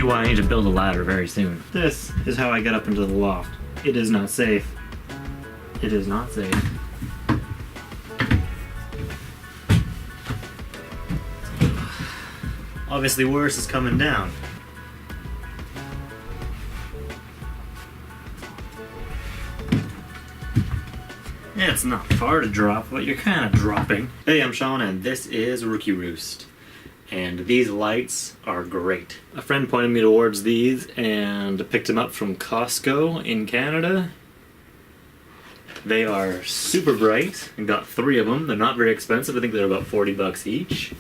why I need to build a ladder very soon. This is how I get up into the loft. It is not safe. It is not safe. Obviously worse is coming down. Yeah, it's not far to drop, but you're kind of dropping. Hey, I'm Sean, and this is Rookie Roost. And these lights are great. A friend pointed me towards these and picked them up from Costco in Canada. They are super bright. I got 3 of them. They're not very expensive. I think they're about 40 bucks each.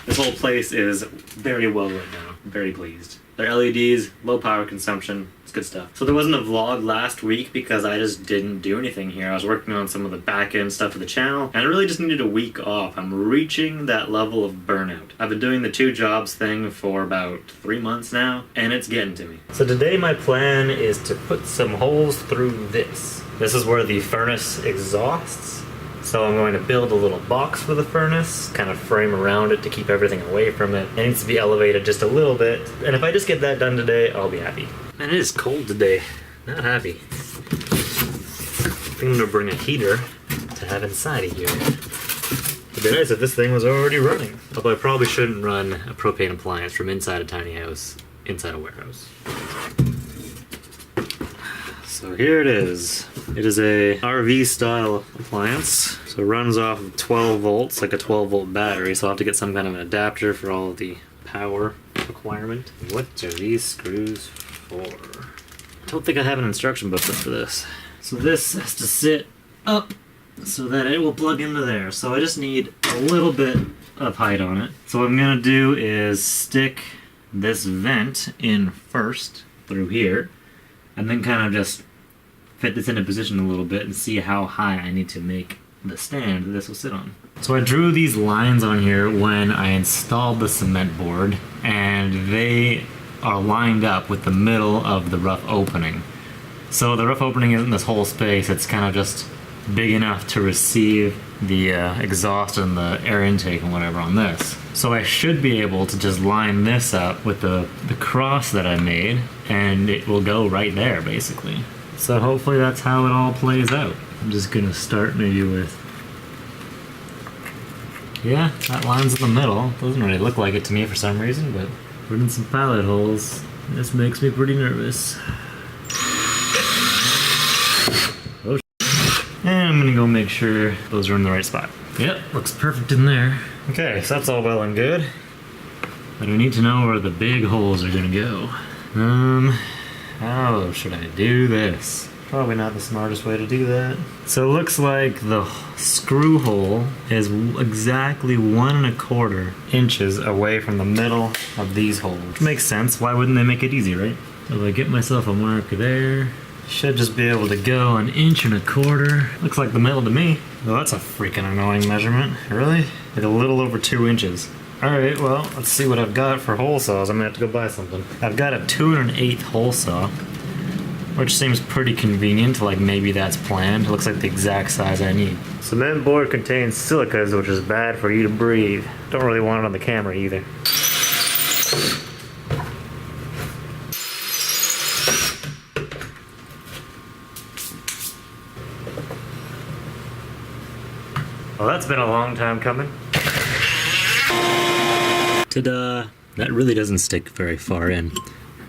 This whole place is very well lit now. I'm very pleased. They're LEDs, low power consumption. It's good stuff. So there wasn't a vlog last week because I just didn't do anything here. I was working on some of the back end stuff of the channel, and I really just needed a week off. I'm reaching that level of burnout. I've been doing the 2 jobs thing for about 3 months now, and it's getting to me. So today my plan is to put some holes through this. This is where the furnace exhausts. So I'm going to build a little box for the furnace, kind of frame around it to keep everything away from it. It needs to be elevated just a little bit, and if I just get that done today, I'll be happy. Man, it is cold today. Not happy. I think I'm gonna bring a heater to have inside of here. It'd be nice if this thing was already running. Although I probably shouldn't run a propane appliance from inside a tiny house, inside a warehouse. So here it is. It is a RV style appliance. So it runs off of 12 volts, like a 12 volt battery. So I'll have to get some kind of an adapter for all of the power requirement. What are these screws for? I don't think I have an instruction booklet for this. So this has to sit up so that it will plug into there. So I just need a little bit of height on it. So what I'm gonna do is stick this vent in first through here, and then kind of just fit this into position a little bit and see how high I need to make the stand that this will sit on. So I drew these lines on here when I installed the cement board, and they are lined up with the middle of the rough opening. So the rough opening isn't this whole space, it's kind of just big enough to receive the exhaust and the air intake and whatever on this. So I should be able to just line this up with the cross that I made, and it will go right there basically. So hopefully that's how it all plays out. I'm just gonna start maybe with, yeah, that line's in the middle. Doesn't really look like it to me for some reason, but putting some pilot holes, this makes me pretty nervous. Oh, and I'm gonna go make sure those are in the right spot. Yep, looks perfect in there. Okay, so that's all well and good, but I need to know where the big holes are gonna go. How should I do this? Probably not the smartest way to do that. So it looks like the screw hole is exactly 1 1/4 inches away from the middle of these holes. Which makes sense, why wouldn't they make it easy, right? So if I get myself a mark there, should just be able to go 1 1/4 inches. Looks like the middle to me. Well, that's a freaking annoying measurement. Really? Like a little over 2 inches. Alright, well, let's see what I've got for hole saws. I'm gonna have to go buy something. I've got a 2 1/8 hole saw, which seems pretty convenient, like maybe that's planned. It looks like the exact size I need. Cement board contains silicas, which is bad for you to breathe. Don't really want it on the camera either. Well, that's been a long time coming. Ta-da! That really doesn't stick very far in.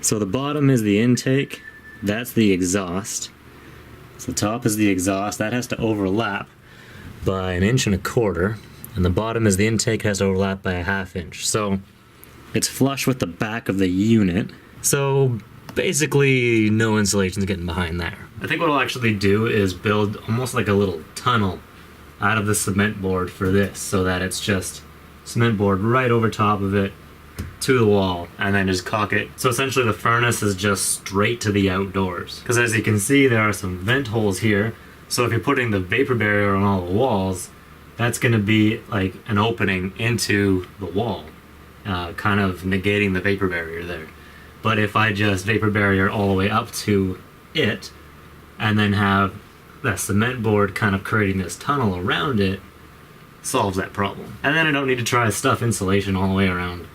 So the bottom is the intake, that's the exhaust. So the top is the exhaust, that has to overlap by 1 1/4 inches, and the bottom is the intake, has to overlap by 1/2 inch. So it's flush with the back of the unit. So basically no insulation's getting behind there. I think what I'll actually do is build almost like a little tunnel out of the cement board for this, so that it's just cement board right over top of it to the wall, and then just caulk it. So essentially the furnace is just straight to the outdoors. Because as you can see, there are some vent holes here. So if you're putting the vapor barrier on all the walls, that's gonna be like an opening into the wall, kind of negating the vapor barrier there. But if I just vapor barrier all the way up to it, and then have that cement board kind of creating this tunnel around it, solves that problem. And then I don't need to try to stuff insulation all the way around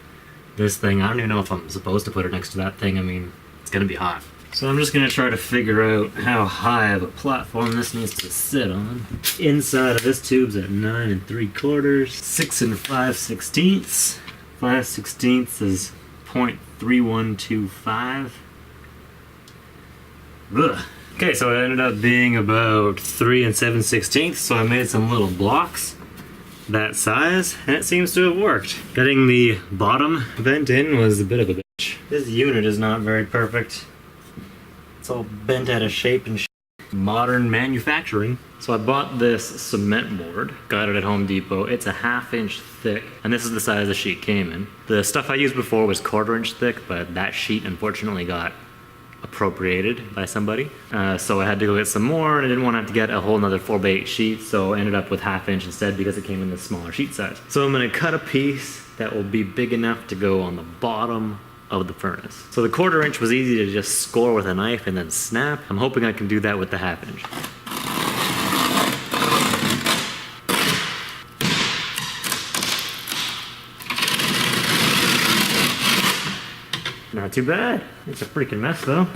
this thing. I don't even know if I'm supposed to put it next to that thing. I mean, it's gonna be hot. So I'm just gonna try to figure out how high of a platform this needs to sit on. Inside of this tube's at 9 3/4, 6 5/16. 5/16 is 0.3125. Ugh. Okay, so it ended up being about 3 7/16, so I made some little blocks that size, and it seems to have worked. Getting the bottom vent in was a bit of a bitch. This unit is not very perfect. It's all bent out of shape and modern manufacturing. So I bought this cement board, got it at Home Depot. It's a 1/2 inch thick, and this is the size the sheet came in. The stuff I used before was 1/4 inch thick, but that sheet unfortunately got appropriated by somebody. So I had to go get some more, and I didn't want to have to get a whole nother 4x8 sheet, so I ended up with 1/2 inch instead because it came in the smaller sheet size. So I'm gonna cut a piece that will be big enough to go on the bottom of the furnace. So the 1/4 inch was easy to just score with a knife and then snap. I'm hoping I can do that with the 1/2 inch. Not too bad. It's a freaking mess though.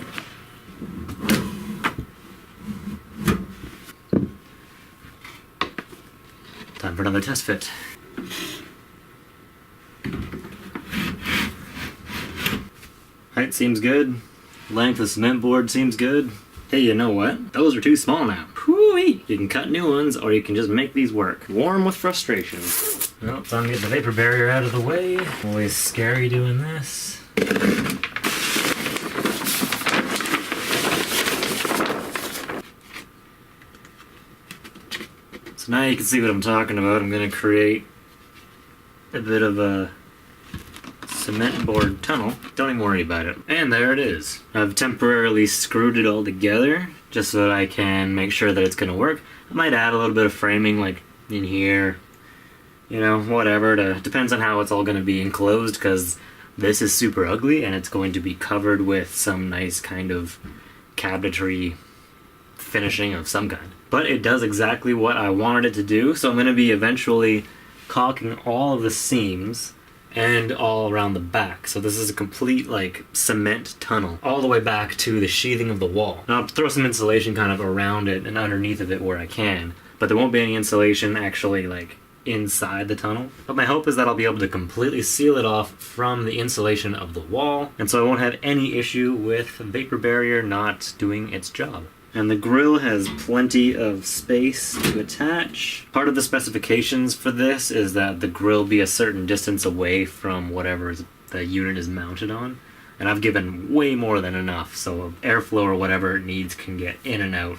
Time for another test fit. Height seems good. Length of cement board seems good. Hey, you know what? Those are too small now. Whoo-wee! You can cut new ones, or you can just make these work. Warm with frustration. Well, time to get the vapor barrier out of the way. Always scary doing this. So now you can see what I'm talking about. I'm going to create a bit of a cement board tunnel. Don't even worry about it. And there it is. I've temporarily screwed it all together just so that I can make sure that it's going to work. I might add a little bit of framing like in here, you know, whatever. Depends on how it's all going to be enclosed, because this is super ugly and it's going to be covered with some nice kind of cabinetry finishing of some kind. But it does exactly what I wanted it to do, so I'm going to be eventually caulking all of the seams and all around the back. So this is a complete like cement tunnel all the way back to the sheathing of the wall. Now I'll throw some insulation kind of around it and underneath of it where I can, but there won't be any insulation actually like inside the tunnel. But my hope is that I'll be able to completely seal it off from the insulation of the wall, and so I won't have any issue with vapor barrier not doing its job. And the grill has plenty of space to attach. Part of the specifications for this is that the grill be a certain distance away from whatever the unit is mounted on. And I've given way more than enough, so airflow or whatever it needs can get in and out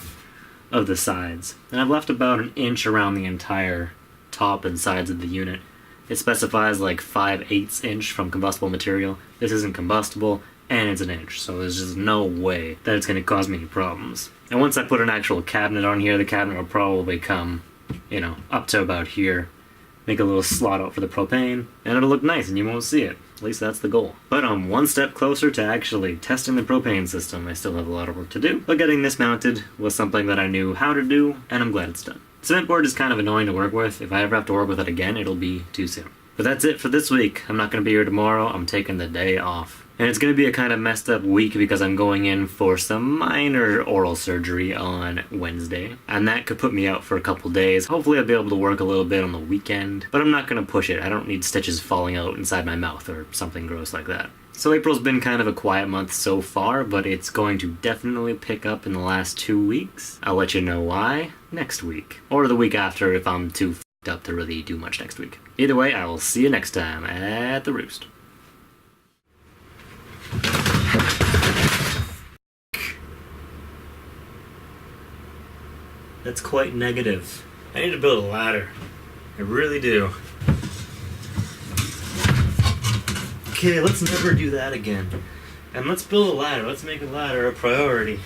of the sides. And I've left about 1 inch around the entire top and sides of the unit. It specifies like 5/8 inch from combustible material. This isn't combustible, and it's 1 inch, so there's just no way that it's going to cause me any problems. And once I put an actual cabinet on here, the cabinet will probably come, you know, up to about here. Make a little slot out for the propane, and it'll look nice and you won't see it. At least that's the goal. But I'm one step closer to actually testing the propane system. I still have a lot of work to do, but getting this mounted was something that I knew how to do, and I'm glad it's done. Cement board is kind of annoying to work with. If I ever have to work with it again, it'll be too soon. But that's it for this week. I'm not going to be here tomorrow. I'm taking the day off. And it's going to be a kind of messed up week because I'm going in for some minor oral surgery on Wednesday. And that could put me out for a couple days. Hopefully I'll be able to work a little bit on the weekend. But I'm not going to push it. I don't need stitches falling out inside my mouth or something gross like that. So April's been kind of a quiet month so far, but it's going to definitely pick up in the last 2 weeks. I'll let you know why next week. Or the week after if I'm too f***ed up to really do much next week. Either way, I will see you next time at the Roost. That's quite negative. I need to build a ladder. I really do. Okay, let's never do that again. And let's build a ladder. Let's make a ladder a priority.